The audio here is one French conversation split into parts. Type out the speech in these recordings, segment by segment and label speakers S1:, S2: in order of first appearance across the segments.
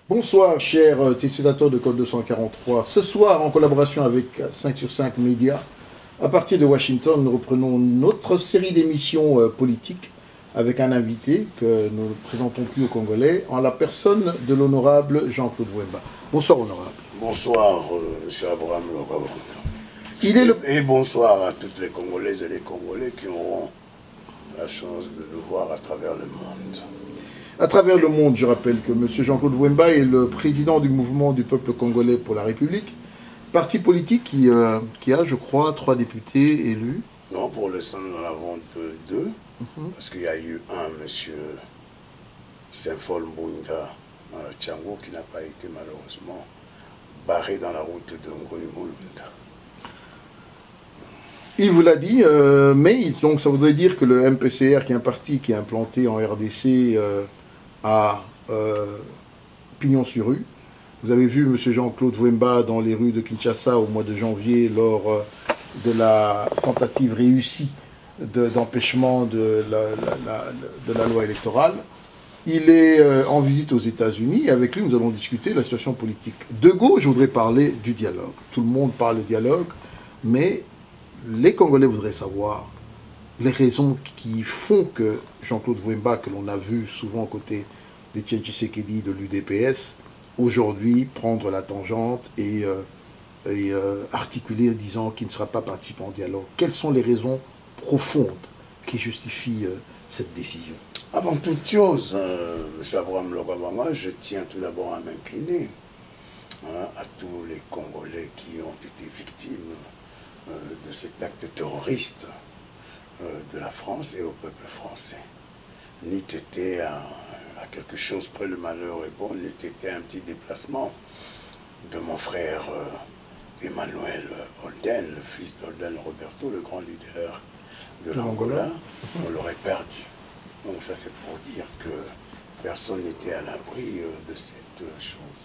S1: Bonsoir, chers téléspectateurs de Code 243. Ce soir, en collaboration avec 5 sur 5 Médias, à partir de Washington, nous reprenons notre série d'émissions politiques avec un invité que nous ne présentons plus aux Congolais, en la personne de l'honorable Jean-Claude Wemba. Bonsoir, honorable.
S2: Bonsoir, M. Abraham Lokabanga. Et bonsoir à toutes les Congolaises et les Congolais qui auront la chance de nous voir à travers le monde.
S1: À travers le monde, je rappelle que M. Jean-Claude Wemba est le président du mouvement du peuple congolais pour la République, parti politique qui a, je crois, 3 députés élus.
S2: Non, pour l'instant, nous en avons deux, parce qu'il y a eu un M. Saint-Fol Mbunga Tchango qui n'a pas été malheureusement barré dans la route de Ngolimolunda.
S1: Il vous l'a dit, mais donc, ça voudrait dire que le MPCR, qui est un parti qui est implanté en RDC, à Pignon-sur-Rue. Vous avez vu M. Jean-Claude Wemba dans les rues de Kinshasa au mois de janvier lors de la tentative réussie d'empêchement de la loi électorale. Il est en visite aux États-Unis. Avec lui, nous allons discuter de la situation politique. De gauche, je voudrais parler du dialogue. Tout le monde parle de dialogue, mais les Congolais voudraient savoir les raisons qui font que Jean-Claude Wemba, que l'on a vu souvent aux côtés d'Étienne Tshisekedi de l'UDPS, aujourd'hui prendre la tangente et articuler en disant qu'il ne sera pas participant au dialogue. Quelles sont les raisons profondes qui justifient cette décision?
S2: Avant toute chose, M. Abraham Lokabanga, je tiens tout d'abord à m'incliner à tous les Congolais qui ont été victimes de cet acte terroriste de la France et au peuple français. N'eût été à quelque chose près le malheur est bon, n'eût été un petit déplacement de mon frère Emmanuel Holden, le fils d'Holden Roberto, le grand leader de l'Angola, on l'aurait perdu. Donc ça c'est pour dire que personne n'était à l'abri de cette chose.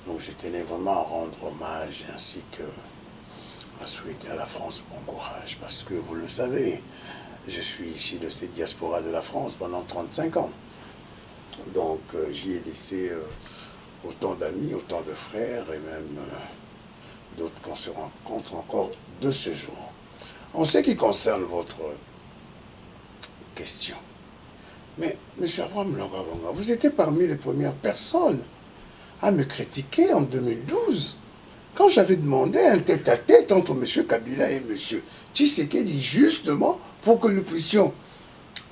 S2: Donc je tenais vraiment à rendre hommage ainsi que à souhaiter à la France bon courage, parce que vous le savez, je suis ici de cette diaspora de la France pendant 35 ans. Donc j'y ai laissé autant d'amis, autant de frères et même d'autres qu'on se rencontre encore de ce jour. En ce qui concerne votre question, mais M. Abraham Lokabanga, vous étiez parmi les premières personnes à me critiquer en 2012 quand j'avais demandé un tête-à-tête entre M. Kabila et M. Tshisekedi, justement pour que nous puissions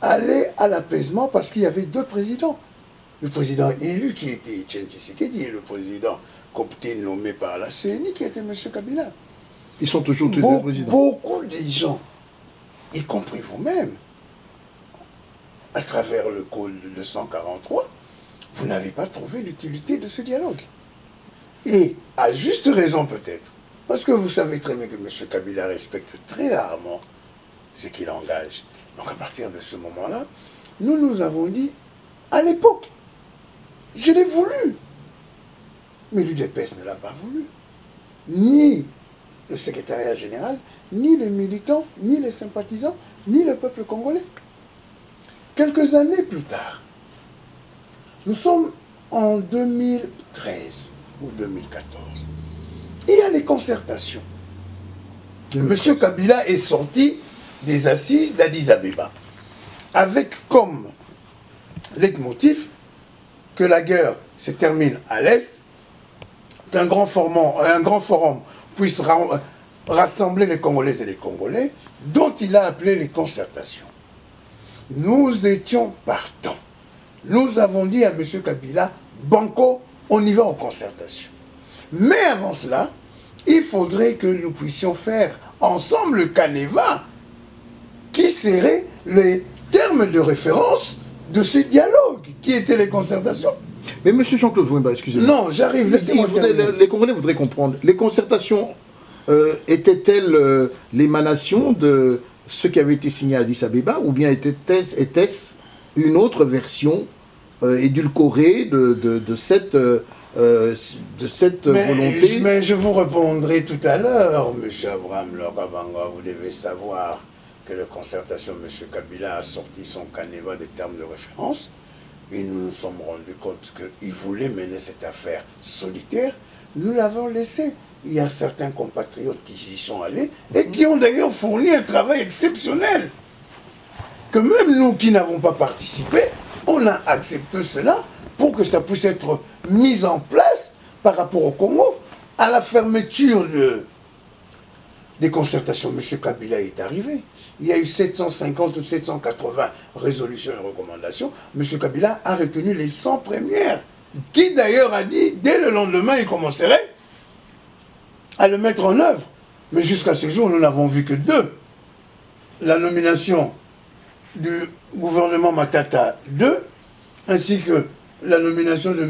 S2: aller à l'apaisement, parce qu'il y avait 2 présidents. Le président élu qui était Etienne Tshisekedi et le président coopté nommé par la CENI qui était M. Kabila.
S1: Ils sont toujours tous les 2 présidents.
S2: Beaucoup de gens, y compris vous-même, à travers le code de 143, vous n'avez pas trouvé l'utilité de ce dialogue. Et à juste raison peut-être, parce que vous savez très bien que M. Kabila respecte très rarement ce qu'il engage. Donc à partir de ce moment-là, nous avons dit, à l'époque, je l'ai voulu. Mais l'UDPS ne l'a pas voulu. Ni le secrétariat général, ni les militants, ni les sympathisants, ni le peuple congolais. Quelques années plus tard, nous sommes en 2013 ou 2014. Il y a les concertations. M. Kabila est sorti des assises d'Addis Abeba avec comme leitmotiv que la guerre se termine à l'Est, qu'un grand forum puisse rassembler les Congolaises et les Congolais, dont il a appelé les concertations. Nous étions partants. Nous avons dit à M. Kabila, banco, on y va aux concertations. Mais avant cela, il faudrait que nous puissions faire ensemble le canevas qui serait les termes de référence de ce dialogue, qui étaient les concertations.
S1: Mais M. Jean-Claude Wemba, excusez-moi.
S2: Non, j'arrive.
S1: Les Congolais voudraient comprendre. Les concertations étaient-elles l'émanation de ce qui avait été signé à Addis Abeba, ou bien était-ce une autre version édulcorée de cette volonté?
S2: Mais je vous répondrai tout à l'heure, M. Abraham Lokabanga. Vous devez savoir que la concertation, M. Kabila a sorti son canevas des termes de référence, et nous nous sommes rendus compte qu'il voulait mener cette affaire solitaire, nous l'avons laissé. Il y a certains compatriotes qui y sont allés et qui ont d'ailleurs fourni un travail exceptionnel. Que même nous qui n'avons pas participé, on a accepté cela pour que ça puisse être mis en place par rapport au Congo. À la fermeture des concertations, M. Kabila est arrivé. Il y a eu 750 ou 780 résolutions et recommandations. M. Kabila a retenu les 100 premières, qui d'ailleurs a dit, dès le lendemain, il commencerait à le mettre en œuvre. Mais jusqu'à ce jour, nous n'avons vu que deux. La nomination du gouvernement Matata 2, ainsi que la nomination de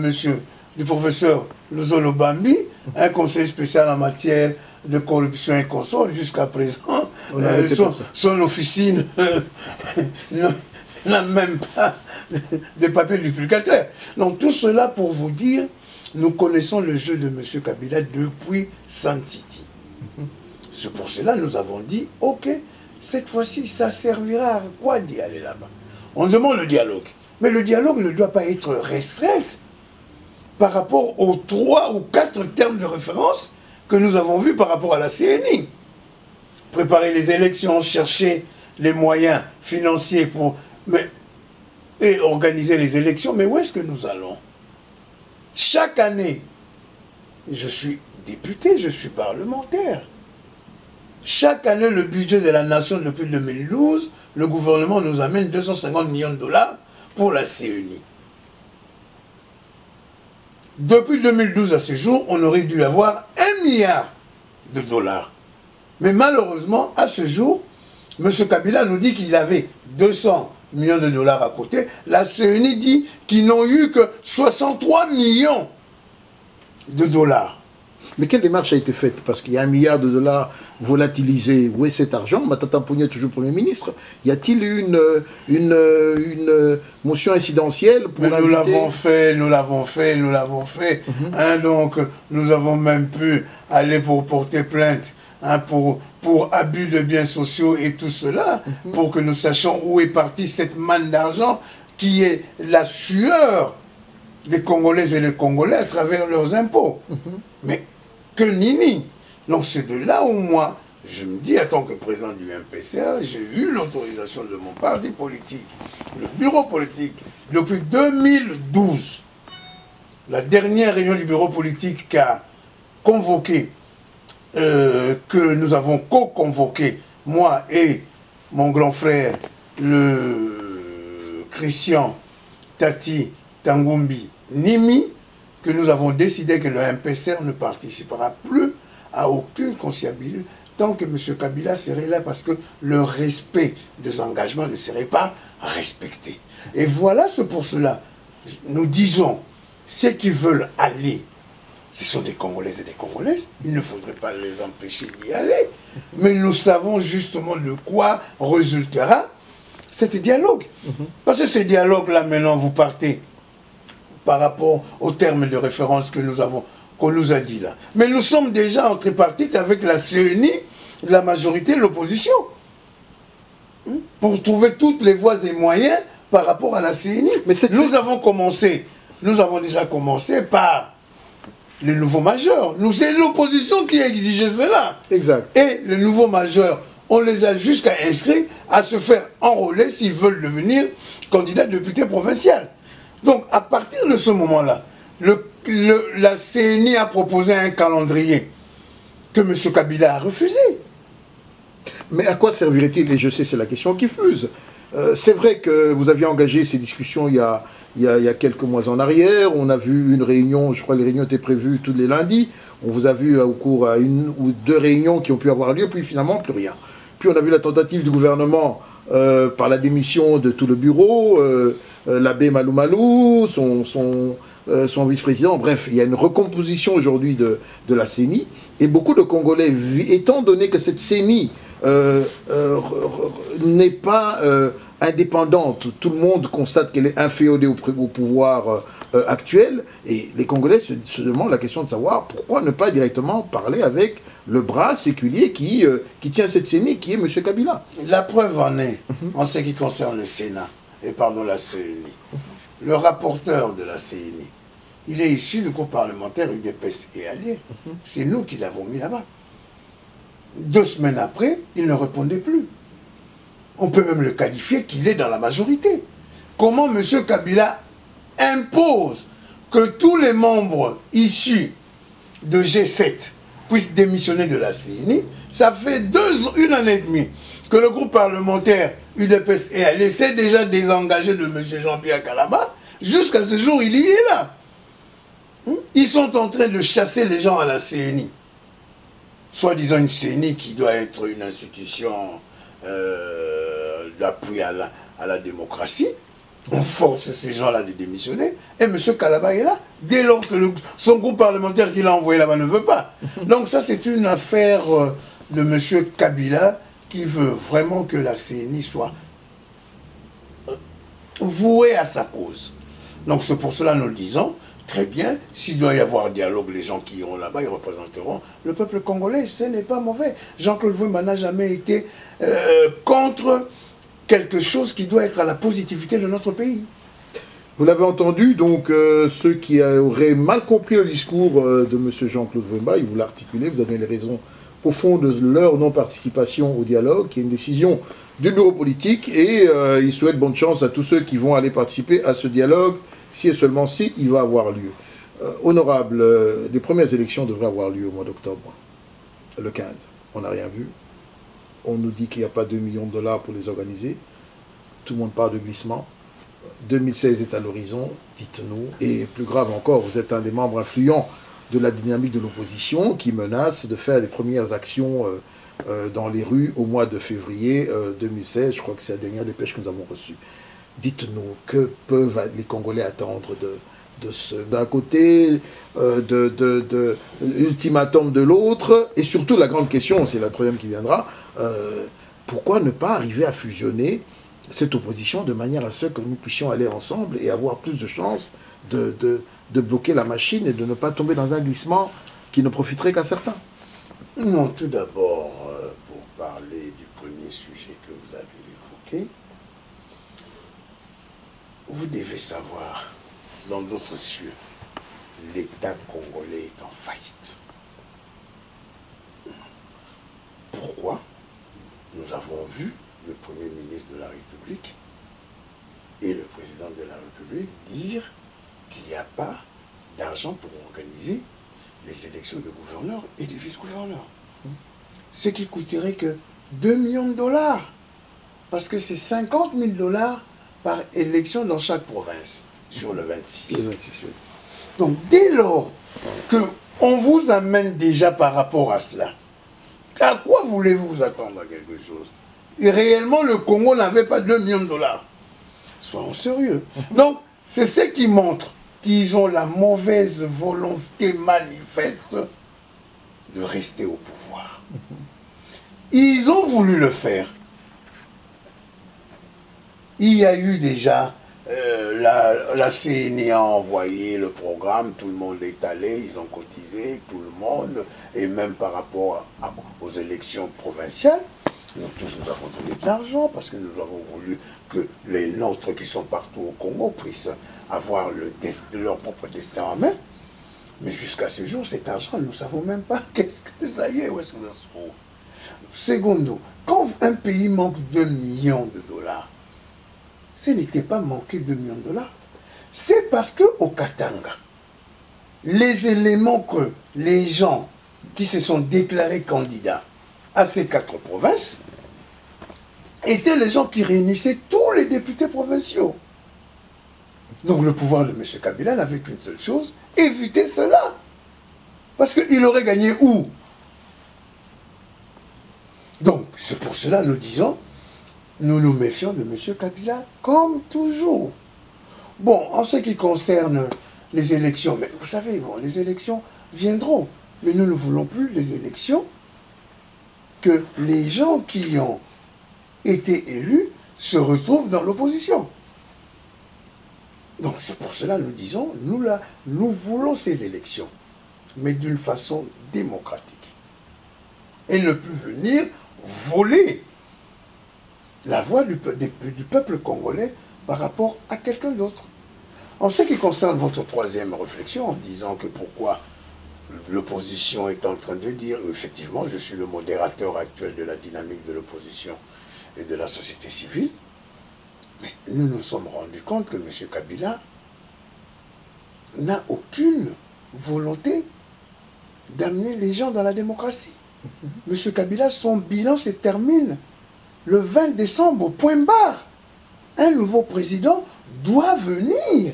S2: du professeur Lozolo Bambi, un conseil spécial en matière de corruption et consort. Jusqu'à présent, son officine n'a même pas de papier duplicateur. Donc tout cela pour vous dire, nous connaissons le jeu de M. Kabila depuis Sun City. C'est pour cela que nous avons dit, ok, cette fois-ci, ça servira à quoi d'y aller là-bas? On demande le dialogue. Mais le dialogue ne doit pas être restreint par rapport aux 3 ou 4 termes de référence que nous avons vus par rapport à la CNI. Préparer les élections, chercher les moyens financiers et organiser les élections. Mais où est-ce que nous allons? Chaque année, je suis député, je suis parlementaire. Chaque année, le budget de la nation depuis 2012, le gouvernement nous amène 250 millions de dollars pour la CNI. Depuis 2012 à ce jour, on aurait dû avoir 1 milliard de dollars. Mais malheureusement, à ce jour, M. Kabila nous dit qu'il avait 200 millions de dollars à côté. La CNI dit qu'ils n'ont eu que 63 millions de dollars.
S1: Mais quelle démarche a été faite? Parce qu'il y a 1 milliard de dollars volatilisés. Où est cet argent? Matata Mponyo est toujours Premier ministre. Y a-t-il eu une motion incidentielle pour
S2: nous l'avons fait, nous l'avons fait, nous l'avons fait. Donc, nous avons même pu aller pour porter plainte pour abus de biens sociaux et tout cela, pour que nous sachions où est partie cette manne d'argent qui est la sueur des Congolaises et des Congolais à travers leurs impôts. Mais que nini. Donc c'est de là où moi, je me dis, en tant que président du MPCA, j'ai eu l'autorisation de mon parti politique, le bureau politique, depuis 2012. La dernière réunion du bureau politique qu'a convoqué, que nous avons co-convoqué, moi et mon grand frère, le Christian Tati Tangumbi Nimi, que nous avons décidé que le MPCR ne participera plus à aucune conciliabule tant que M. Kabila serait là, parce que le respect des engagements ne serait pas respecté. Et voilà, c'est pour cela, nous disons, ceux qui veulent aller, ce sont des Congolaises et des Congolaises, il ne faudrait pas les empêcher d'y aller. Mais nous savons justement de quoi résultera cet dialogue. Parce que ce dialogue-là, maintenant, vous partez par rapport aux termes de référence qu'on nous a dit là. Mais nous sommes déjà en tripartite avec la CNI, la majorité, l'opposition, pour trouver toutes les voies et moyens par rapport à la CNI. Mais nous avons déjà commencé par le nouveau majeur. C'est l'opposition qui a exigé cela.
S1: Exact.
S2: Et le nouveau majeur, on les a jusqu'à inscrits à se faire enrôler s'ils veulent devenir candidats députés provinciaux. Donc, à partir de ce moment-là, la CNI a proposé un calendrier que M. Kabila a refusé.
S1: Mais à quoi servirait-il? Et je sais, c'est la question qui fuse. C'est vrai que vous aviez engagé ces discussions il y a quelques mois en arrière. On a vu une réunion, je crois que les réunions étaient prévues tous les lundis. On vous a vu au cours à 1 ou 2 réunions qui ont pu avoir lieu, puis finalement plus rien. Puis on a vu la tentative du gouvernement par la démission de tout le bureau, l'abbé Malou Malou, son vice-président. Bref, il y a une recomposition aujourd'hui de la CENI. Et beaucoup de Congolais, étant donné que cette CENI n'est pas indépendante, tout le monde constate qu'elle est inféodée au pouvoir actuel, et les Congolais se demandent la question de savoir pourquoi ne pas directement parler avec le bras séculier qui tient cette CENI, qui est M. Kabila.
S2: La preuve en est, en ce qui concerne le Sénat, et pardon, la CENI. le rapporteur de la CENI, il est issu du groupe parlementaire UDPS et Alliés. C'est nous qui l'avons mis là-bas. 2 semaines après, il ne répondait plus. On peut même le qualifier qu'il est dans la majorité. Comment M. Kabila impose que tous les membres issus de G7 puissent démissionner de la CENI? Ça fait 1 année et demie que le groupe parlementaire UDPS et Alliés s'est déjà désengagé de M. Jean-Pierre Kalama. Jusqu'à ce jour, il y est là. Ils sont en train de chasser les gens à la CENI. Soi-disant une CENI qui doit être une institution d'appui à la démocratie. On force ces gens-là de démissionner. Et M. Kalaba est là. Dès lors que son groupe parlementaire qu'il a envoyé là-bas ne veut pas. Donc ça, c'est une affaire de M. Kabila qui veut vraiment que la CENI soit vouée à sa cause. Donc c'est pour cela que nous le disons. Très bien, s'il doit y avoir dialogue, les gens qui iront là-bas, ils représenteront le peuple congolais. Ce n'est pas mauvais. Jean-Claude Wemba n'a jamais été contre quelque chose qui doit être à la positivité de notre pays.
S1: Vous l'avez entendu, donc ceux qui auraient mal compris le discours de M. Jean-Claude Wemba, il vous l'a articulé, vous avez les raisons profondes de leur non-participation au dialogue, qui est une décision du bureau politique, et il souhaite bonne chance à tous ceux qui vont aller participer à ce dialogue, si et seulement si il va avoir lieu. Honorable, les premières élections devraient avoir lieu au mois d'octobre, le 15. On n'a rien vu. On nous dit qu'il n'y a pas 2 millions de dollars pour les organiser. Tout le monde parle de glissement. 2016 est à l'horizon, dites-nous. Et plus grave encore, vous êtes un des membres influents de la dynamique de l'opposition qui menace de faire les premières actions dans les rues au mois de février 2016. Je crois que c'est la dernière dépêche que nous avons reçue. Dites-nous, que peuvent les Congolais attendre d'un côté, ultimatum de l'autre, et surtout la grande question, c'est la troisième qui viendra, pourquoi ne pas arriver à fusionner cette opposition de manière à ce que nous puissions aller ensemble et avoir plus de chances de bloquer la machine et de ne pas tomber dans un glissement qui ne profiterait qu'à certains?
S2: Non, tout d'abord, pour parler du premier sujet que vous avez évoqué, vous devez savoir, dans d'autres cieux, l'État congolais est en faillite. Pourquoi? Nous avons vu le Premier ministre de la République et le Président de la République dire qu'il n'y a pas d'argent pour organiser les élections de gouverneurs et de vice-gouverneurs. Ce qui coûterait que 2 millions de dollars. Parce que c'est 50 000 dollars par élection dans chaque province, sur le 26.
S1: Le 26, oui.
S2: Donc dès lors qu'on vous amène déjà par rapport à cela, à quoi voulez-vous vous attendre à quelque chose? Et réellement, le Congo n'avait pas 2 millions de dollars. Soyons sérieux. Donc, c'est ce qui montre qu'ils ont la mauvaise volonté manifeste de rester au pouvoir. Ils ont voulu le faire. Il y a eu déjà, la CENI a envoyé le programme, tout le monde est allé, ils ont cotisé, tout le monde, et même par rapport aux élections provinciales, nous tous nous avons donné de l'argent parce que nous avons voulu que les nôtres qui sont partout au Congo puissent avoir leur propre destin en main. Mais jusqu'à ce jour, cet argent, nous ne savons même pas qu'est-ce que ça y est, où est-ce que ça se trouve. Secondo, quand un pays manque 2 millions de dollars, ce n'était pas manquer 2 millions de dollars. C'est parce qu'au Katanga, les éléments que les gens qui se sont déclarés candidats à ces 4 provinces étaient les gens qui réunissaient tous les députés provinciaux. Donc le pouvoir de M. Kabila n'avait qu'une seule chose, éviter cela. Parce qu'il aurait gagné où? Donc c'est pour cela que nous disons, nous nous méfions de M. Kabila, comme toujours. Bon, en ce qui concerne les élections, mais vous savez, bon, les élections viendront, mais nous ne voulons plus les élections que les gens qui ont été élus se retrouvent dans l'opposition. Donc c'est pour cela que nous disons, nous voulons ces élections, mais d'une façon démocratique. Et ne plus venir voler la voix du peuple congolais par rapport à quelqu'un d'autre. En ce qui concerne votre troisième réflexion, en disant que pourquoi l'opposition est en train de dire, effectivement, je suis le modérateur actuel de la dynamique de l'opposition et de la société civile, mais nous nous sommes rendus compte que M. Kabila n'a aucune volonté d'amener les gens dans la démocratie. M. Kabila, son bilan se termine le 20 décembre, point barre. Un nouveau président doit venir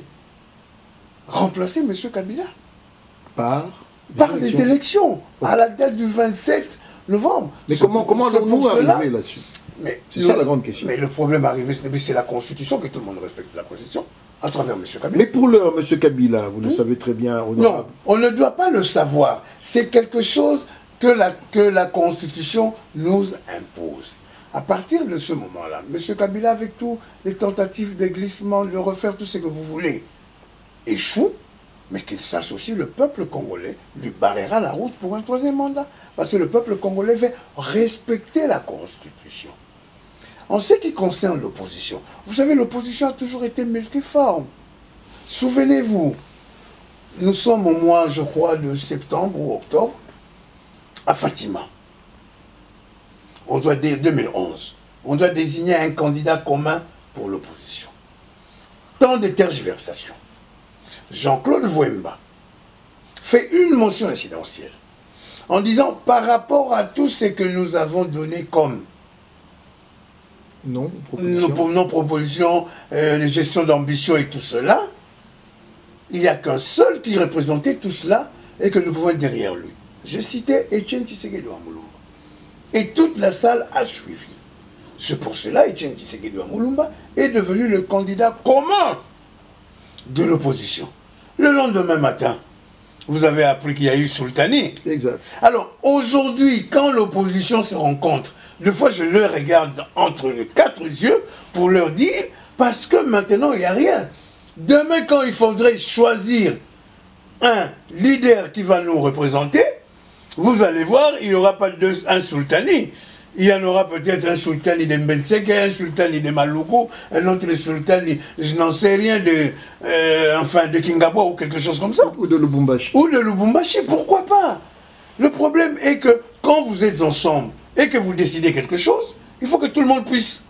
S2: remplacer M. Kabila.
S1: Par
S2: les élections, à la date du 27 novembre.
S1: Mais comment allons-nous arriver là-dessus? C'est ça la grande question.
S2: Mais le problème arrivé, c'est la Constitution, que tout le monde respecte la Constitution, à travers M. Kabila.
S1: Mais pour l'heure, M. Kabila, vous le savez très bien, honorable.
S2: Non, on ne doit pas le savoir. C'est quelque chose que la Constitution nous impose. À partir de ce moment-là, M. Kabila, avec tous les tentatives de glissement, de refaire tout ce que vous voulez, échoue, mais qu'il sache aussi, le peuple congolais lui barrera la route pour un troisième mandat. Parce que le peuple congolais veut respecter la Constitution. En ce qui concerne l'opposition, vous savez, l'opposition a toujours été multiforme. Souvenez-vous, nous sommes au mois, je crois, de septembre ou octobre, à Fatima. On doit, 2011, on doit désigner un candidat commun pour l'opposition. Tant de tergiversations. Jean-Claude Vouemba fait une motion incidentielle en disant, par rapport à tout ce que nous avons donné comme non-proposition, gestion d'ambition et tout cela, il n'y a qu'un seul qui représentait tout cela et que nous pouvons être derrière lui. Je citais Etienne Tshisekedi Amulumba. Et toute la salle a suivi. C'est pour cela Etienne Tshisekedi Amulumba est devenu le candidat commun de l'opposition. Le lendemain matin, vous avez appris qu'il y a eu Sultani.
S1: Exact.
S2: Alors, aujourd'hui, quand l'opposition se rencontre, des fois je leur regarde entre les quatre yeux pour leur dire, parce que maintenant il n'y a rien. Demain, quand il faudrait choisir un leader qui va nous représenter, vous allez voir, il n'y aura pas un Sultani. Il y en aura peut-être un Sultani de Mbenseke, un Sultani de Maluku, un autre Sultani, je n'en sais rien, de Kingabwa ou quelque chose comme ça.
S1: Ou de Lubumbashi.
S2: Ou de Lubumbashi, pourquoi pas? Le problème est que quand vous êtes ensemble et que vous décidez quelque chose, il faut que tout le monde puisse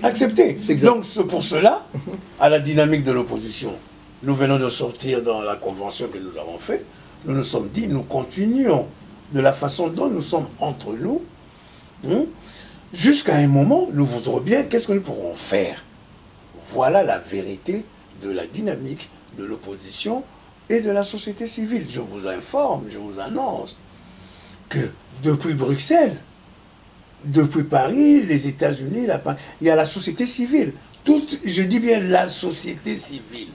S2: accepter.
S1: Exact.
S2: Donc c'est pour cela, à la dynamique de l'opposition, nous venons de sortir dans la convention que nous avons faite, nous nous sommes dit, nous continuons de la façon dont nous sommes entre nous, jusqu'à un moment, nous voudrons bien, qu'est-ce que nous pourrons faire? Voilà la vérité de la dynamique de l'opposition et de la société civile. Je vous informe, je vous annonce que depuis Bruxelles, depuis Paris, les États-Unis, il y a la société civile. Je dis bien la société civile.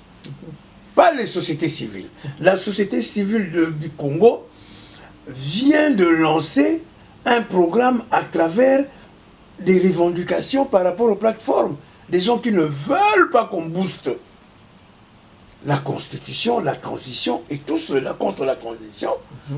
S2: Pas les sociétés civiles. La société civile du Congo vient de lancer un programme à travers des revendications par rapport aux plateformes. Des gens qui ne veulent pas qu'on booste la Constitution, la transition et tout cela contre la transition.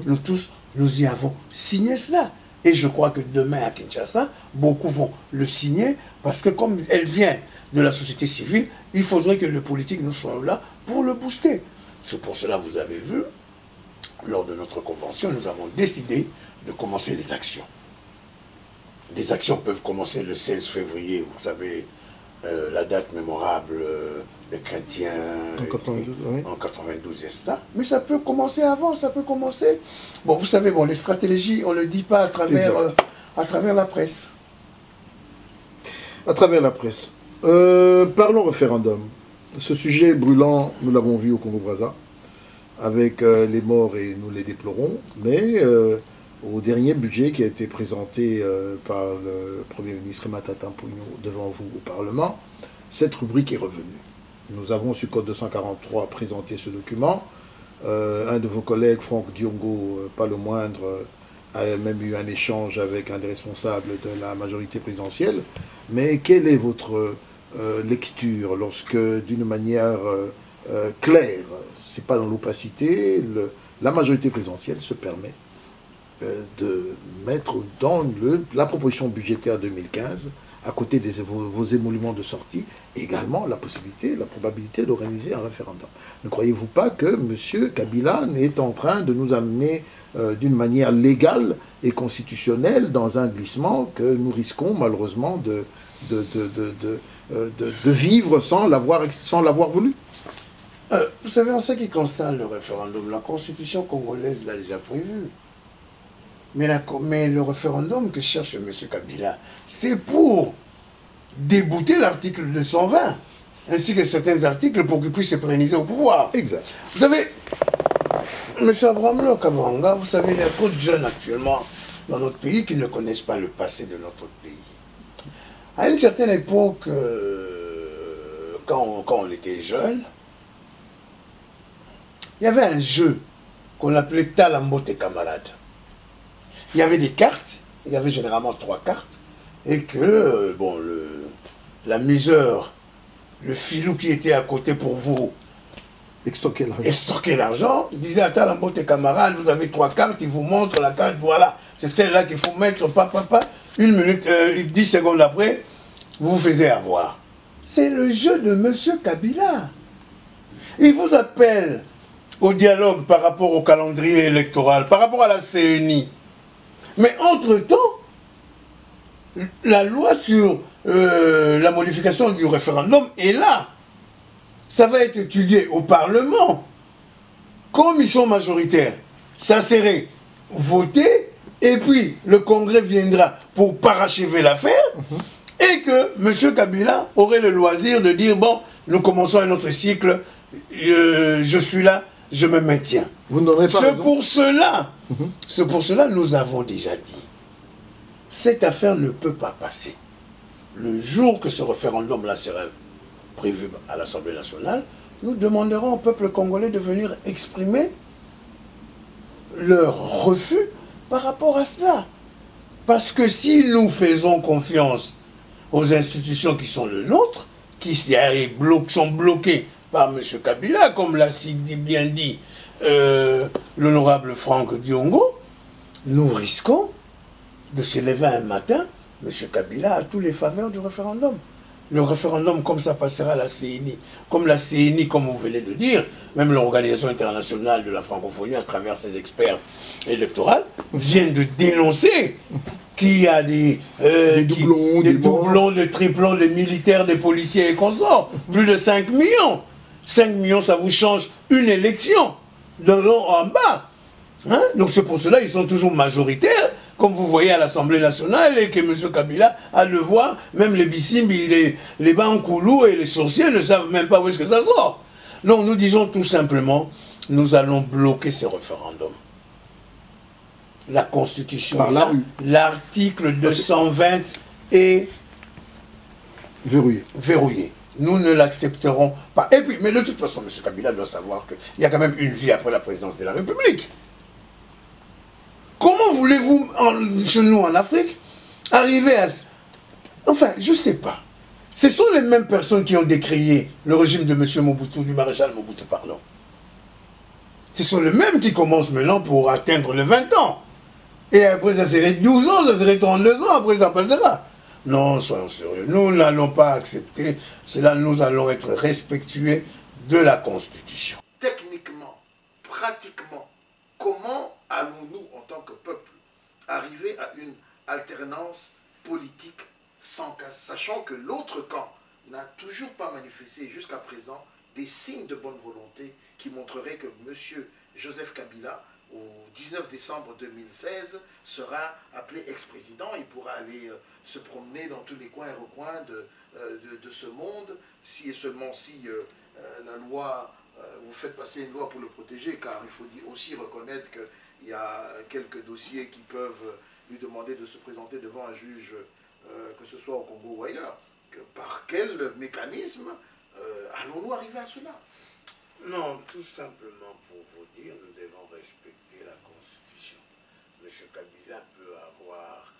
S2: Nous tous, nous y avons signé cela. Et je crois que demain à Kinshasa, beaucoup vont le signer parce que comme elle vient de la société civile, il faudrait que les politiques nous soient là pour le booster. C'est pour cela, vous avez vu, lors de notre convention, nous avons décidé de commencer les actions. Les actions peuvent commencer le 16 février, vous savez, la date mémorable des chrétiens en 92 est là. Mais ça peut commencer avant, ça peut commencer... Bon, vous savez, bon, les stratégies, on ne le dit pas à travers la presse.
S1: À travers la presse. Parlons référendum. Ce sujet brûlant, nous l'avons vu au Congo-Brazza, avec les morts et nous les déplorons, mais au dernier budget qui a été présenté par le Premier ministre Matata Mponyo devant vous au Parlement, cette rubrique est revenue. Nous avons sur Code 243 présenté ce document. Un de vos collègues, Franck Diongo, pas le moindre, a même eu un échange avec un des responsables de la majorité présidentielle. Mais quelle est votre lecture lorsque, d'une manière claire, c'est pas dans l'opacité, la majorité présidentielle se permet de mettre dans la proposition budgétaire 2015 à côté de vos émoluments de sortie, également la possibilité, la probabilité d'organiser un référendum. Ne croyez-vous pas que M. Kabila est en train de nous amener d'une manière légale et constitutionnelle dans un glissement que nous risquons malheureusement de vivre sans l'avoir voulu?
S2: Vous savez, en ce qui concerne le référendum, la constitution congolaise l'a déjà prévu. Mais le référendum que cherche M. Kabila, c'est pour débouter l'article 220, ainsi que certains articles pour qu'il puisse se pérenniser au pouvoir.
S1: Exact.
S2: Vous savez, M. Abraham Kabanga, vous savez, il y a trop de jeunes actuellement dans notre pays qui ne connaissent pas le passé de notre pays. À une certaine époque, quand on était jeune, il y avait un jeu qu'on appelait Talambo tes camarades. Il y avait des cartes, il y avait généralement 3 cartes, et que, bon, l'amuseur, le filou qui était à côté pour vous extorquer l'argent, disait à Talambo tes camarades, vous avez 3 cartes, il vous montre la carte, voilà, c'est celle-là qu'il faut mettre, une minute, 10 secondes après, vous vous faisiez avoir. C'est le jeu de M. Kabila. Il vous appelle au dialogue par rapport au calendrier électoral, par rapport à la CENI. Mais entre-temps, la loi sur la modification du référendum est là. Ça va être étudié au Parlement. Comme ils sont majoritaires, ça serait voté, et puis le Congrès viendra pour parachever l'affaire, et que M. Kabila aurait le loisir de dire, bon, nous commençons un autre cycle, je suis là, je me maintiens.
S1: Vous n'aurez pas raison.
S2: C'est pour cela nous avons déjà dit, cette affaire ne peut pas passer. Le jour que ce référendum-là sera prévu à l'Assemblée nationale, nous demanderons au peuple congolais de venir exprimer leur refus par rapport à cela. Parce que si nous faisons confiance aux institutions qui sont les nôtres, qui sont bloquées par M. Kabila, comme l'a bien dit l'honorable Franck Diongo, nous risquons de se lever un matin, M. Kabila a tous les faveurs du référendum. Le référendum, comme ça passera à la CENI, comme la CENI, comme vous venez de dire, même l'Organisation internationale de la francophonie, à travers ses experts électoraux, vient de dénoncer qu'il y a des doublons, des triplons, des militaires, des policiers et consorts. Plus de 5 millions. 5 millions, ça vous change une élection, de haut en bas. Hein? Donc c'est pour cela qu'ils sont toujours majoritaires, comme vous voyez à l'Assemblée nationale, et que M. Kabila a le voir, même les Bissimbi, les Bankoulou et les sorciers ne savent même pas où est-ce que ça sort. Donc nous disons tout simplement, nous allons bloquer ce référendum. La Constitution,
S1: par la rue.
S2: L'article 220 est verrouillé. Nous ne l'accepterons pas. Et puis, mais de toute façon, M. Kabila doit savoir qu'il y a quand même une vie après la présidence de la République. Comment voulez-vous, chez nous en Afrique, arriver à... Enfin, je ne sais pas. Ce sont les mêmes personnes qui ont décrié le régime de M. Mobutu, du maréchal Mobutu, pardon. Ce sont les mêmes qui commencent maintenant pour atteindre les 20 ans. Et après, ça serait 12 ans, ça serait 32 ans, après ça passera. Non, soyons sérieux. Nous n'allons pas accepter cela. Nous allons être respectueux de la Constitution.
S1: Techniquement, pratiquement, comment allons-nous, en tant que peuple, arriver à une alternance politique sans casse, sachant que l'autre camp n'a toujours pas manifesté jusqu'à présent des signes de bonne volonté qui montreraient que M. Joseph Kabila, au 19 décembre 2016, sera appelé ex-président. Il pourra aller se promener dans tous les coins et recoins de ce monde, si et seulement si la loi, vous faites passer une loi pour le protéger, car il faut aussi reconnaître qu'il y a quelques dossiers qui peuvent lui demander de se présenter devant un juge, que ce soit au Congo ou ailleurs. Par quel mécanisme allons-nous arriver à cela?
S2: Non, tout simplement pour vous dire, nous devons respecter la Constitution. M. Kabila peut avoir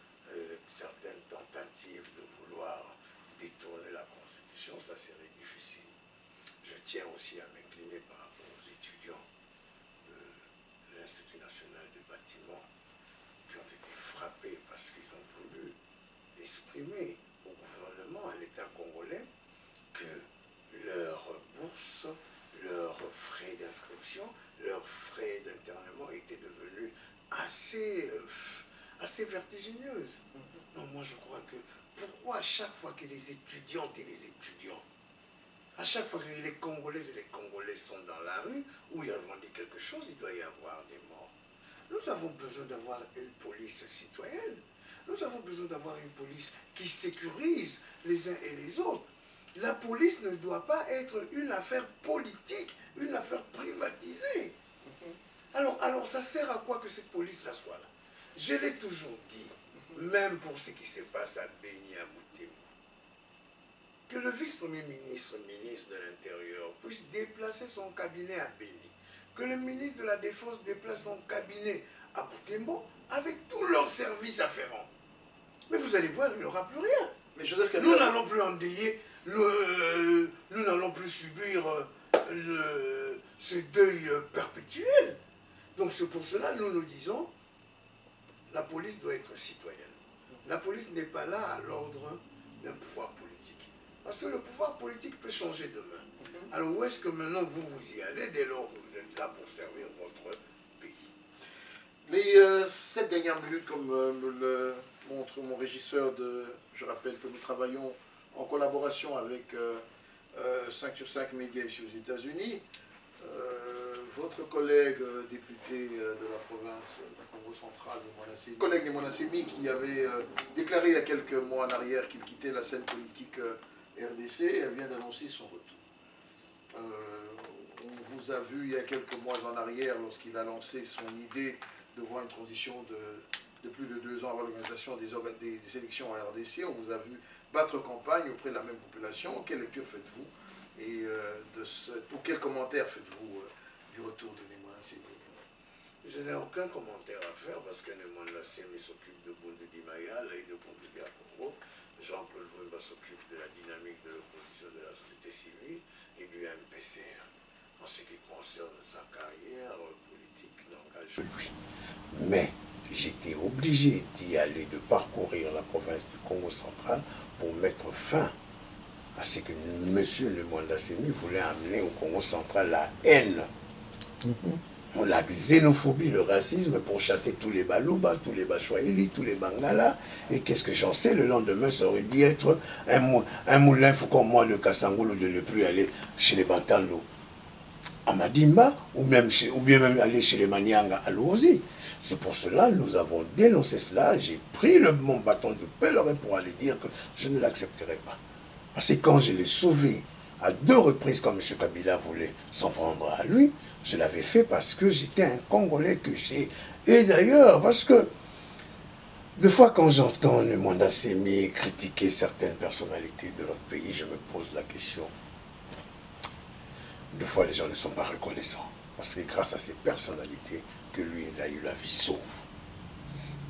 S2: certaines tentatives de vouloir détourner la Constitution, ça serait difficile. Je tiens aussi à m'incliner par rapport aux étudiants de l'Institut national de bâtiment qui ont été frappés parce qu'ils ont voulu exprimer au gouvernement, à l'État congolais, que leurs bourses, leurs frais d'inscription, leurs frais d'internement étaient devenus assez vertigineuses. Donc moi je crois que pourquoi à chaque fois que les étudiantes et les étudiants, à chaque fois que les Congolaises et les Congolais sont dans la rue, où ils revendiquent quelque chose, il doit y avoir des morts. Nous avons besoin d'avoir une police citoyenne. Nous avons besoin d'avoir une police qui sécurise les uns et les autres. La police ne doit pas être une affaire politique, une affaire privatisée. Alors ça sert à quoi que cette police-là soit là? Je l'ai toujours dit, même pour ce qui se passe à Béni, à Butembo, que le vice-premier ministre, ministre de l'Intérieur, puisse déplacer son cabinet à Béni, que le ministre de la Défense déplace son cabinet à Butembo avec tous leurs services afférents. Mais vous allez voir, il n'y aura plus rien.
S1: Mais Joseph Kabila,
S2: nous n'allons plus endeuiller, nous n'allons plus subir ce deuil perpétuel. Donc c'est pour cela que nous nous disons, la police doit être citoyenne. La police n'est pas là à l'ordre d'un pouvoir politique. Parce que le pouvoir politique peut changer demain. Alors où est-ce que maintenant vous y allez dès lors que vous êtes là pour servir votre pays?
S1: Les 7 dernières minutes, comme me le montre mon régisseur, je rappelle que nous travaillons en collaboration avec 5 sur 5 médias ici aux États-Unis. Votre collègue député de la province du Congo central, Némona Sémi, qui avait déclaré il y a quelques mois en arrière qu'il quittait la scène politique RDC, elle vient d'annoncer son retour. On vous a vu il y a quelques mois en arrière, lorsqu'il a lancé son idée de voir une transition de plus de 2 ans avant l'organisation des élections en RDC. On vous a vu battre campagne auprès de la même population. Quelle lecture faites-vous et ou quel commentaire faites-vous du retour de Némona Sémi?
S2: Je n'ai aucun commentaire à faire parce que Némona Sémi s'occupe de Bundedi Mayala et de Bundedi à Congo. Jean-Claude Wemba s'occupe de la dynamique de l'opposition de la société civile et du MPCR. En ce qui concerne sa carrière politique, n'engage lui. Mais j'étais obligé d'y aller, de parcourir la province du Congo central pour mettre fin à ce que M. Némona Sémi voulait amener au Congo central, la haine, la xénophobie, le racisme, pour chasser tous les Balouba, tous les Bachwaïli, tous les Bangala. Et qu'est-ce que j'en sais, le lendemain, ça aurait dû être un moulin comme moi de Kassangoulou de ne plus aller chez les Bantando à Madimba, ou bien même aller chez les Manianga à Louosi. C'est pour cela que nous avons dénoncé cela. J'ai pris mon bâton de pèlerin pour aller dire que je ne l'accepterai pas. Parce que quand je l'ai sauvé à 2 reprises, quand M. Kabila voulait s'en prendre à lui, je l'avais fait parce que j'étais un Congolais que j'ai. Et d'ailleurs, parce que des fois quand j'entends Némona Sémi critiquer certaines personnalités de notre pays, je me pose la question. Des fois, les gens ne sont pas reconnaissants. Parce que grâce à ces personnalités, que lui, il a eu la vie sauve.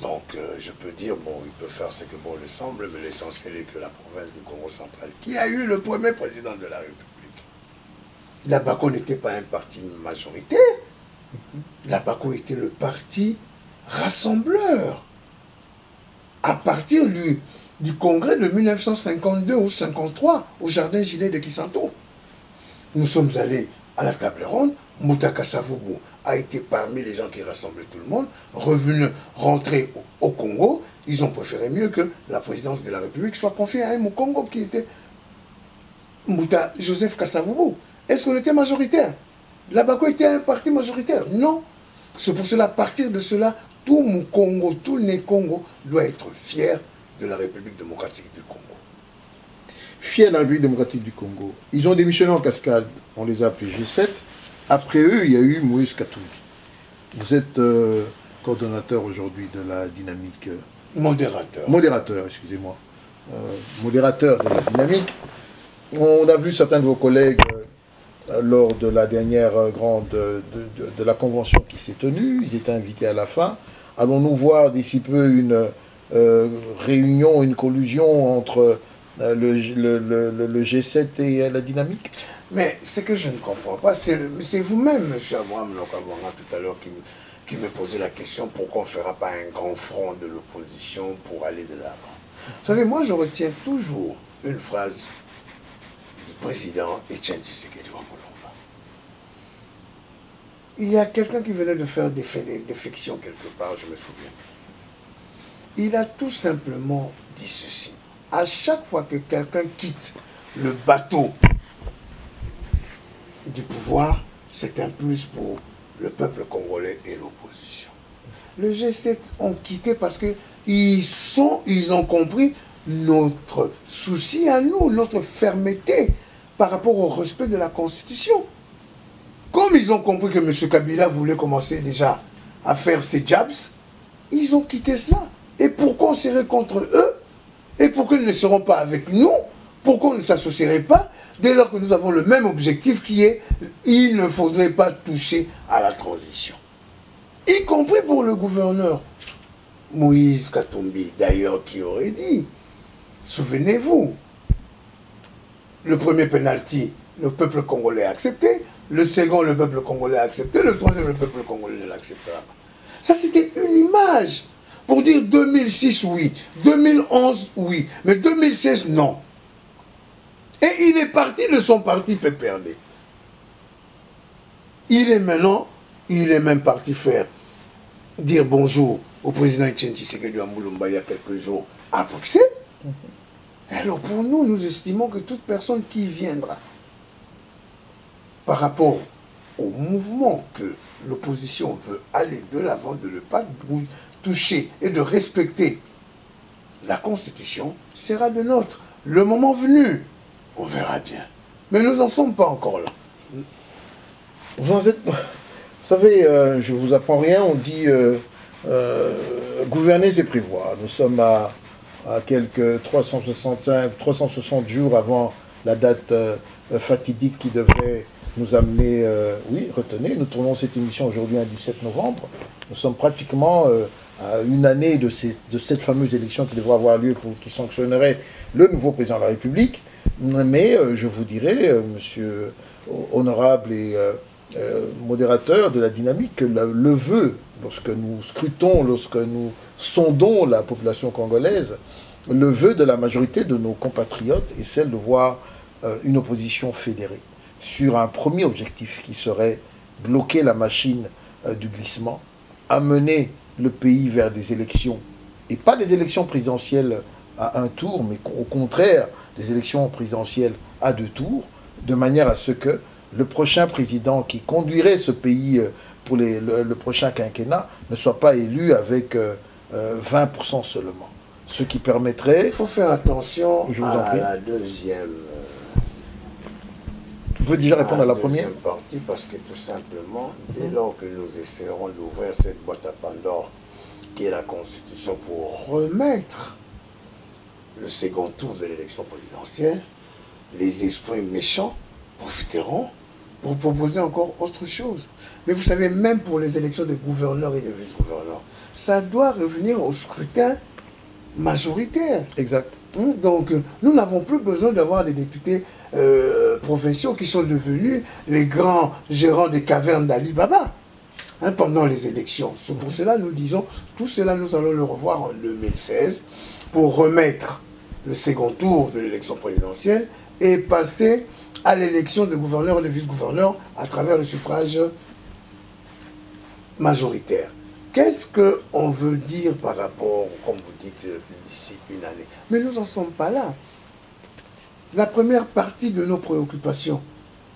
S2: Donc, je peux dire, bon, il peut faire ce que bon lui semble, mais l'essentiel est que la province du Congo central, qui a eu le premier président de la République, la BACO n'était pas un parti majoritaire. La BACO était le parti rassembleur. À partir du congrès de 1952 ou 1953, au jardin Gilet de Kisanto, nous sommes allés à la table ronde. Moutaka Savubu a été parmi les gens qui rassemblaient tout le monde. Rentrés au Congo, ils ont préféré mieux que la présidence de la République soit confiée à un Mukongo qui était Joseph Kasavubu. Est-ce qu'on était majoritaire? La BACO était un parti majoritaire? Non. C'est pour cela, à partir de cela, tout Mukongo, tout le Congo doit être fier de la République démocratique du Congo.
S1: Fier de la République démocratique du Congo. Ils ont démissionné en cascade, on les a appelés G7. Après eux, il y a eu Moïse Katumbi. Vous êtes coordonnateur aujourd'hui de la dynamique...
S2: Modérateur.
S1: Modérateur, excusez-moi. Modérateur de la dynamique. On a vu certains de vos collègues lors de la dernière grande... de la convention qui s'est tenue. Ils étaient invités à la fin. Allons-nous voir d'ici peu une réunion, une collusion entre le G7 et la dynamique?
S2: Mais ce que je ne comprends pas, c'est vous-même, M. Abraham Lokabonga, tout à l'heure, qui me posait la question pourquoi on ne fera pas un grand front de l'opposition pour aller de l'avant. Vous savez, moi, je retiens toujours une phrase du président Etienne Tshisekedi Wamulomba. Il y a quelqu'un qui venait de faire des défections quelque part, je me souviens. Il a tout simplement dit ceci. À chaque fois que quelqu'un quitte le bateau du pouvoir, c'est un plus pour le peuple congolais et l'opposition. Le G7 ont quitté parce qu'ils ont compris notre souci à nous, notre fermeté par rapport au respect de la Constitution. Comme ils ont compris que M. Kabila voulait commencer déjà à faire ses jabs, ils ont quitté cela. Et pourquoi on serait contre eux? Et pourquoi ils ne seront pas avec nous? Pourquoi on ne s'associerait pas dès lors que nous avons le même objectif qui est il ne faudrait pas toucher à la transition? Y compris pour le gouverneur Moïse Katumbi, d'ailleurs, qui aurait dit, souvenez-vous, le premier penalty, le peuple congolais a accepté, le second, le peuple congolais a accepté, le troisième, le peuple congolais ne l'acceptera pas. Ça, c'était une image pour dire 2006, oui, 2011, oui, mais 2016, non. Et il est parti de son parti PPRD. Il est même parti dire bonjour au président Etienne Tshisekedi Wamulomba il y a quelques jours à Bruxelles. Alors pour nous, nous estimons que toute personne qui viendra par rapport au mouvement que l'opposition veut aller de l'avant, de ne pas toucher et de respecter la Constitution, sera de nôtre. Le moment venu, on verra bien. Mais nous n'en sommes pas encore là.
S1: Vous savez, je ne vous apprends rien, on dit gouverner c'est prévoir. Nous sommes à quelques 360 jours avant la date fatidique qui devrait nous amener, oui, retenez, nous tournons cette émission aujourd'hui un 17 novembre. Nous sommes pratiquement à une année de cette fameuse élection qui devrait avoir lieu qui sanctionnerait le nouveau président de la République. Mais je vous dirais, monsieur honorable et modérateur de la dynamique, que le vœu, lorsque nous scrutons, lorsque nous sondons la population congolaise, le vœu de la majorité de nos compatriotes est celle de voir une opposition fédérée sur un premier objectif qui serait bloquer la machine du glissement, amener le pays vers des élections, et pas des élections présidentielles à un tour, mais au contraire des élections présidentielles à 2 tours, de manière à ce que le prochain président qui conduirait ce pays pour le prochain quinquennat ne soit pas élu avec 20% seulement. Ce qui permettrait...
S2: Il faut faire attention à la deuxième...
S1: Vous pouvez déjà répondre à la première
S2: partie, parce que tout simplement, dès lors que nous essaierons d'ouvrir cette boîte à Pandore, qui est la Constitution, pour remettre le second tour de l'élection présidentielle, les esprits méchants profiteront pour proposer encore autre chose. Mais vous savez, même pour les élections de gouverneurs et de vice-gouverneurs, ça doit revenir au scrutin majoritaire.
S1: Exact.
S2: Donc, nous n'avons plus besoin d'avoir des députés provinciaux qui sont devenus les grands gérants des cavernes d'Ali Baba pendant les élections. C'est pour cela que nous disons, tout cela nous allons le revoir en 2016 pour remettre le second tour de l'élection présidentielle et passer à l'élection de gouverneurs et de vice-gouverneurs à travers le suffrage majoritaire. Qu'est-ce qu'on veut dire par rapport, comme vous dites, d'ici une année? Mais nous n'en sommes pas là. La première partie de nos préoccupations,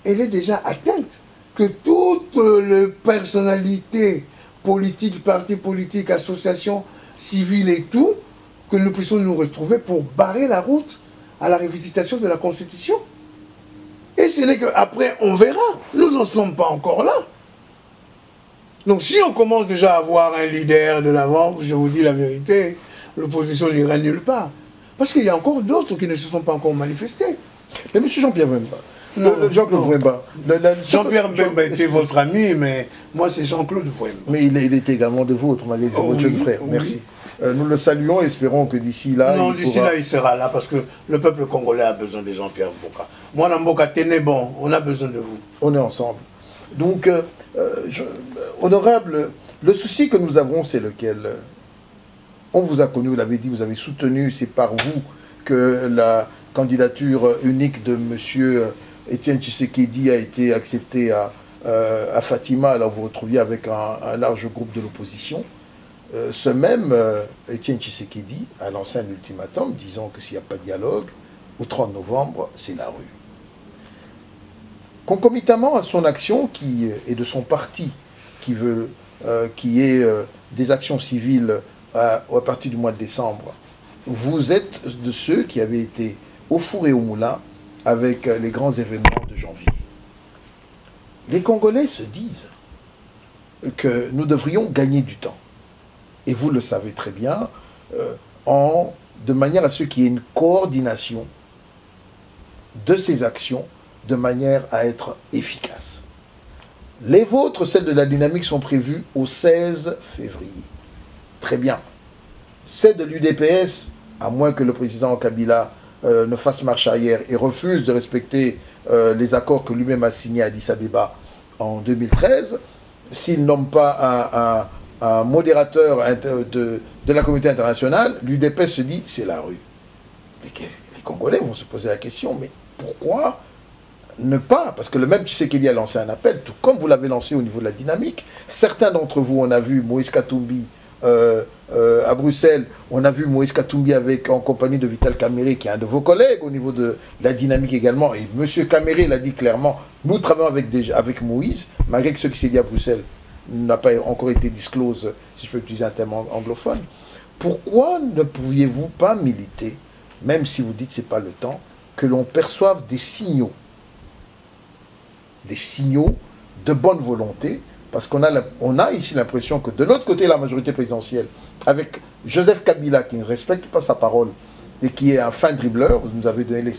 S2: elle est déjà atteinte. Que toutes les personnalités politiques, partis politiques, associations civiles et tout, que nous puissions nous retrouver pour barrer la route à la révisitation de la Constitution. Et ce n'est qu'après, on verra. Nous n'en sommes pas encore là. Donc si on commence déjà à avoir un leader de l'avant, je vous dis la vérité, l'opposition n'ira nulle part. Parce qu'il y a encore d'autres qui ne se sont pas encore manifestés.
S1: Mais M. Jean-Pierre Mbemba, Jean-Claude Mbemba.
S2: Jean-Pierre Mbemba était votre ami, mais moi c'est Jean-Claude Mbemba.
S1: Mais il était également de vôtre, malgré votre jeune frère. Oui. Merci. Nous le saluons et espérons que d'ici là...
S2: Non, d'ici là, il sera là, parce que le peuple congolais a besoin de Jean-Pierre Mbemba. Moi, dans Mboka, tenez bon, on a besoin de vous.
S1: On est ensemble. Donc, honorable, le souci que nous avons, c'est lequel? On vous a connu, vous l'avez dit, vous avez soutenu, c'est par vous que la candidature unique de M. Étienne Tshisekedi a été acceptée à Fatima. Alors vous vous retrouviez avec un large groupe de l'opposition. Ce même Étienne Tshisekedi a lancé un ultimatum disant que s'il n'y a pas de dialogue, au 30 novembre, c'est la rue. Concomitamment à son action et de son parti qui est des actions civiles à partir du mois de décembre, vous êtes de ceux qui avaient été au four et au moulin avec les grands événements de janvier. Les Congolais se disent que nous devrions gagner du temps. Et vous le savez très bien, de manière à ce qu'il y ait une coordination de ces actions de manière à être efficace. Les vôtres, celles de la dynamique, sont prévues au 16 février. Très bien. Celles de l'UDPS, à moins que le président Kabila ne fasse marche arrière et refuse de respecter les accords que lui-même a signés à Addis Abeba en 2013, s'il nomme pas un modérateur de la communauté internationale, l'UDPS se dit c'est la rue. Les Congolais vont se poser la question, mais pourquoi ne pas, parce que le même Tshisekedi a lancé un appel, tout comme vous l'avez lancé au niveau de la dynamique. Certains d'entre vous, on a vu Moïse Katumbi à Bruxelles, on a vu Moïse Katumbi en compagnie de Vital Kamerhe, qui est un de vos collègues au niveau de la dynamique également, et M. Kamerhe l'a dit clairement, nous travaillons avec Moïse, malgré que ce qui s'est dit à Bruxelles n'a pas encore été disclose, si je peux utiliser un terme anglophone. Pourquoi ne pouviez-vous pas militer, même si vous dites que ce n'est pas le temps, que l'on perçoive des signaux de bonne volonté, parce qu'on a ici l'impression que de l'autre côté, la majorité présidentielle, avec Joseph Kabila qui ne respecte pas sa parole et qui est un fin dribbleur, vous nous avez donné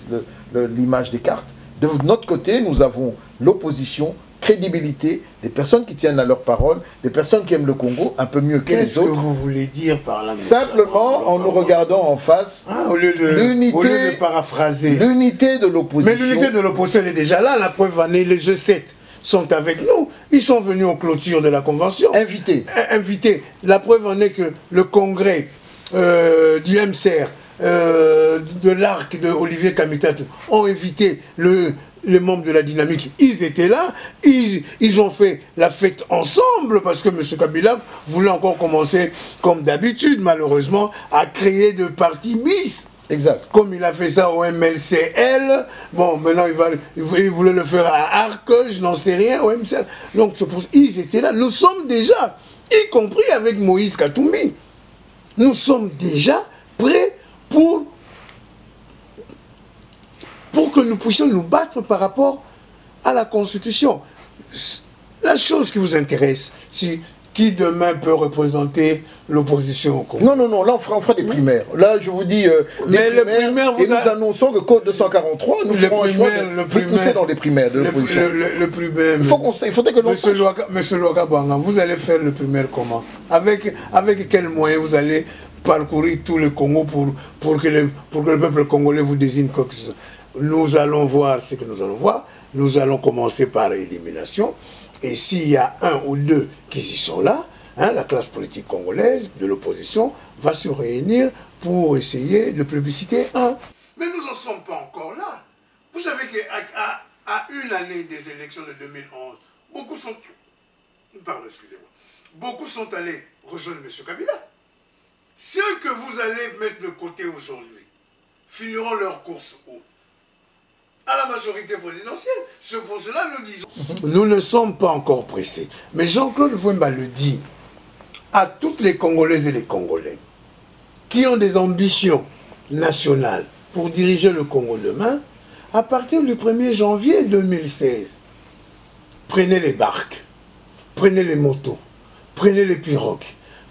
S1: l'image des cartes, de notre côté, nous avons l'opposition, crédibilité, des personnes qui tiennent à leur parole, des personnes qui aiment le Congo un peu mieux que les autres.
S2: Qu'est-ce que vous voulez dire par là?
S1: Simplement en nous regardant en face,
S2: au lieu de paraphraser.
S1: L'unité de l'opposition.
S2: Mais l'unité de l'opposition est déjà là, la preuve en est, les G7 sont avec nous. Ils sont venus aux clôtures de la Convention. Invités. La preuve en est que le congrès du MCR, de l'ARC de Olivier Kamitatu, ont invité les membres de la dynamique. Ils étaient là, ils ont fait la fête ensemble, parce que M. Kabila voulait encore commencer, comme d'habitude, malheureusement, à créer de partis bis.
S1: Exact.
S2: Comme il a fait ça au MLCL, bon, maintenant il voulait le faire à ARC, je n'en sais rien, au MCL. Donc ils étaient là. Nous sommes déjà, y compris avec Moïse Katumbi, nous sommes déjà prêts pour que nous puissions nous battre par rapport à la Constitution. La chose qui vous intéresse, c'est qui demain peut représenter l'opposition au Congo.
S1: Non, là on fera des primaires. Là je vous dis,
S2: mais le primaire,
S1: nous annonçons que Code 243, nous ferons un choix de vous pousser dans les primaires de l'opposition.
S2: Le primaire.
S1: Il faudrait que l'on
S2: Monsieur Louakabanga, vous allez faire le primaire comment? Avec quels moyens vous allez parcourir tout le Congo pour que le peuple congolais vous désigne quoi que ce soit? Nous allons voir ce que nous allons voir. Nous allons commencer par élimination. Et s'il y a un ou deux qui y sont là, la classe politique congolaise de l'opposition va se réunir pour essayer de plébisciter un. Mais nous n'en sommes pas encore là. Vous savez qu'à une année des élections de 2011, beaucoup sont allés rejoindre M. Kabila. Ceux que vous allez mettre de côté aujourd'hui finiront leur course où? À la majorité présidentielle. C'est pour cela que nous disons... Nous ne sommes pas encore pressés. Mais Jean-Claude Vwemba le dit à toutes les Congolaises et les Congolais qui ont des ambitions nationales pour diriger le Congo demain, à partir du 1er janvier 2016, prenez les barques, prenez les motos, prenez les pirogues,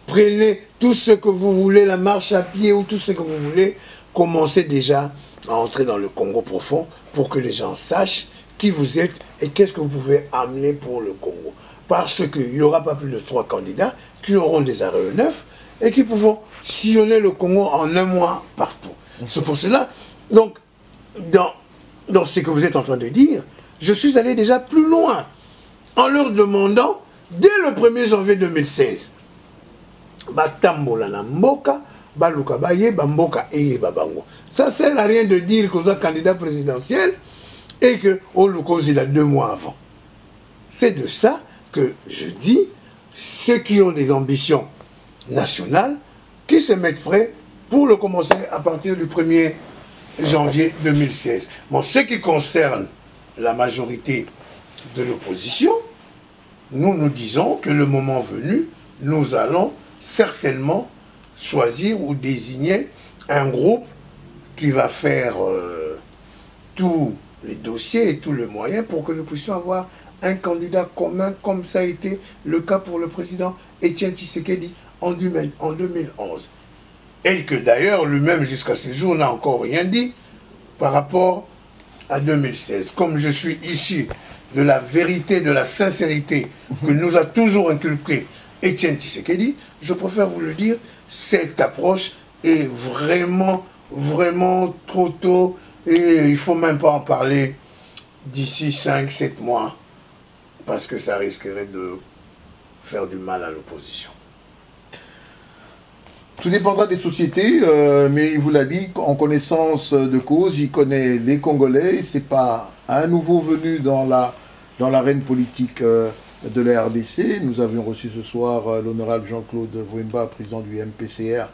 S2: prenez tout ce que vous voulez, la marche à pied ou tout ce que vous voulez, commencez déjà à entrer dans le Congo profond pour que les gens sachent qui vous êtes et qu'est-ce que vous pouvez amener pour le Congo. Parce qu'il n'y aura pas plus de 3 candidats qui auront des aéronefs et qui pourront sillonner le Congo en un mois partout. C'est pour cela, donc, dans ce que vous êtes en train de dire, je suis allé déjà plus loin en leur demandant, dès le 1er janvier 2016, batambola na mboka, baluka bayeba mboka eyeba bango. Ça sert à rien de dire que vous êtes candidat présidentiel et que Olukoz il a 2 mois avant. C'est de ça que je dis, ceux qui ont des ambitions nationales, qui se mettent prêts pour le commencer à partir du 1er janvier 2016. Bon, ce qui concerne la majorité de l'opposition, nous disons que le moment venu, nous allons certainement choisir ou désigner un groupe qui va faire tous les dossiers et tous les moyens pour que nous puissions avoir un candidat commun, comme ça a été le cas pour le président Étienne Tshisekedi en 2011. Et que d'ailleurs, lui-même, jusqu'à ce jour, n'a encore rien dit par rapport à 2016. Comme je suis ici de la vérité, de la sincérité que nous a toujours inculqué Étienne Tshisekedi, je préfère vous le dire, cette approche est vraiment, vraiment trop tôt et il ne faut même pas en parler d'ici 5-7 mois parce que ça risquerait de faire du mal à l'opposition.
S1: Tout dépendra des sociétés, mais il vous l'a dit, en connaissance de cause, il connaît les Congolais, c'est pas un nouveau venu dans l'arène politique de la RDC. Nous avions reçu ce soir l'honorable Jean-Claude Vwemba, président du MPCR.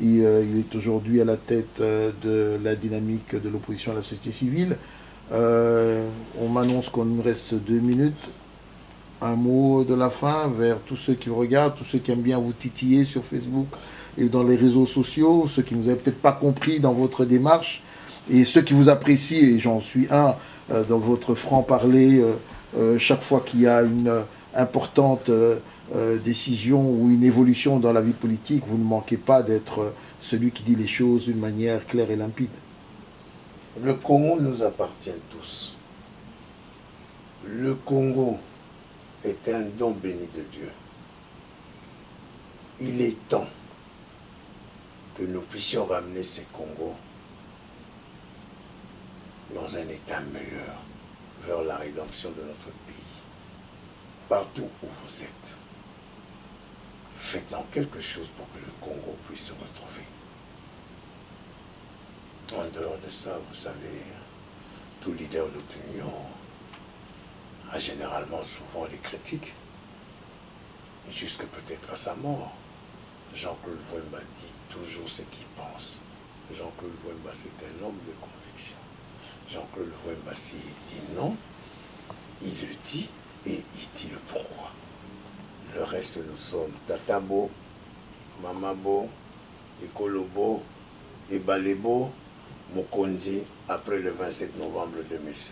S1: Il est aujourd'hui à la tête de la dynamique de l'opposition à la société civile. On m'annonce qu'on nous reste 2 minutes. Un mot de la fin vers tous ceux qui vous regardent, tous ceux qui aiment bien vous titiller sur Facebook et dans les réseaux sociaux, ceux qui ne vous avez peut-être pas compris dans votre démarche, et ceux qui vous apprécient, et j'en suis un, dans votre franc-parler, chaque fois qu'il y a une importante décision ou une évolution dans la vie politique, vous ne manquez pas d'être celui qui dit les choses d'une manière claire et limpide.
S2: Le Congo nous appartient tous. Le Congo est un don béni de Dieu. Il est temps que nous puissions ramener ces Congos dans un état meilleur vers la rédemption de notre pays. Partout où vous êtes, faites-en quelque chose pour que le Congo puisse se retrouver. En dehors de ça, vous savez, tout leader d'opinion a généralement souvent les critiques, jusque peut-être à sa mort. Jean-Claude Vwemba dit toujours ce qu'il pense. Jean-Claude Vwemba, c'est un homme de conviction. Jean-Claude Vwemba, s'il dit non, il le dit et il dit le pourquoi. Le reste, nous sommes Tatabo, Mamabo, Ekolobo, Ebalebo, Mokonzi, après le 27 novembre 2016.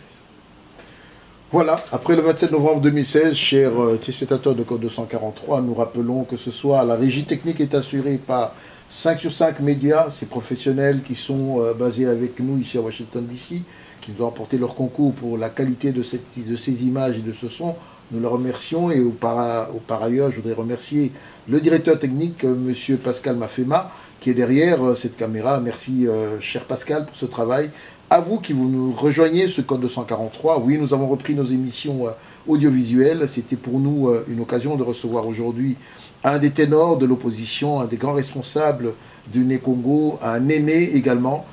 S1: Voilà, après le 27 novembre 2016, chers téléspectateurs de Code 243, nous rappelons que ce soir, la régie technique est assurée par 5 sur 5 médias, ces professionnels qui sont basés avec nous ici à Washington DC, qui nous ont apporté leur concours pour la qualité de ces images et de ce son. Nous le remercions et par ailleurs, je voudrais remercier le directeur technique, M. Pascal Mafema, qui est derrière cette caméra. Merci, cher Pascal, pour ce travail. À vous qui vous nous rejoignez, ce Code 243. Oui, nous avons repris nos émissions audiovisuelles. C'était pour nous une occasion de recevoir aujourd'hui un des ténors de l'opposition, un des grands responsables du Né-Congo, un aîné également,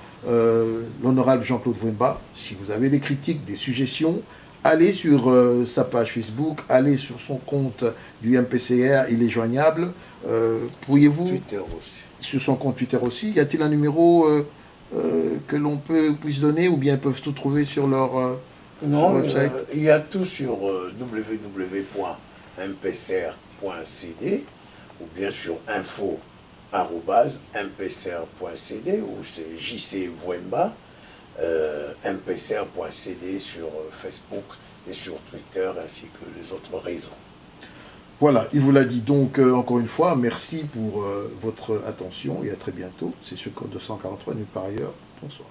S1: l'honorable Jean-Claude Vwemba. Si vous avez des critiques, des suggestions, allez sur sa page Facebook, allez sur son compte du MPCR, il est joignable. Pourriez-vous...
S2: Twitter aussi.
S1: Sur son compte Twitter aussi. Y a-t-il un numéro que l'on puisse donner ou bien ils peuvent tout trouver sur leur website?
S2: Il y a tout sur www.mpcr.cd ou bien sur info@mpcr.cd ou c'est JC Vwemba, mpcr.cd sur Facebook et sur Twitter ainsi que les autres réseaux.
S1: Voilà, il vous l'a dit. Donc, encore une fois, merci pour votre attention et à très bientôt. C'est sur Code 243, nulle part ailleurs. Bonsoir.